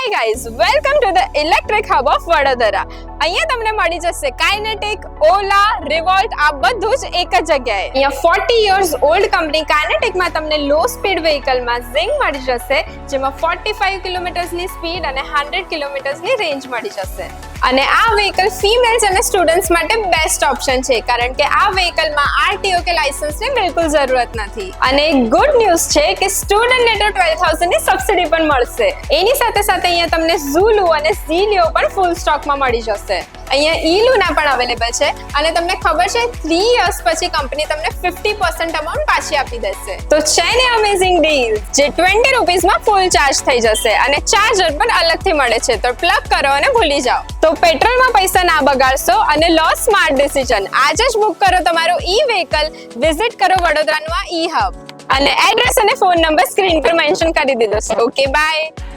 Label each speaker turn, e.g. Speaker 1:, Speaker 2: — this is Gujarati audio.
Speaker 1: Hi guys, welcome to the electric hub of Vadodara. અહીંયા તમને મળી જશે કાઇનેટિક, ઓલા, રિવોલ્ટ, આ બધું જ એક જ જગ્યાએ. અહીંયા 40 યર્સ ઓલ્ડ કંપની કાઇનેટિકમાં તમને લો સ્પીડ વ્હીકલમાં ઝિંગ મળી જશે, જેમાં 45 કિલોમીટર્સની સ્પીડ અને 100 કિલોમીટર્સની રેન્જ મળી જશે. અને આ વ્હીકલ ફીમેલ્સ અને સ્ટુડન્ટ્સ માટે બેસ્ટ ઓપ્શન છે, કારણ કે આ વ્હીકલમાં આરટીઓ કે લાયસન્સની બિલકુલ જરૂરત નથી. અને ગુડ ન્યૂઝ છે કે સ્ટુડન્ટને તો 12,000 ની સબસિડી પણ મળશે. એની સાથે સાથે અહીંયા તમને ઝુલુ અને ઝીલિયો પણ ફૂલ સ્ટોકમાં મળી જશે. અહીંયા ઈ-લુના પણ અવેલેબલ છે અને તમને ખબર છે 3 યર્સ પછી કંપની તમને 50% અમાઉન્ટ પાછી આપી દેશે. તો છે ને અમેઝિંગ ડીલ, જે 20 રૂપીસમાં ફૂલ ચાર્જ થઈ જશે અને ચાર્જર પણ અલગથી મળે છે, તો પ્લગ કરો અને ભૂલી જાઓ. તો પેટ્રોલમાં પૈસા ના બગાડશો અને લો સ્માર્ટ ડિસિઝન. આજે જ બુક કરો તમારું ઈ વ્હીકલ, વિઝિટ કરો વડોદરાનું આ ઈ હબ. અને એડ્રેસ અને ફોન નંબર સ્ક્રીન પર મેન્શન કરી દીધો છે. Okay, by.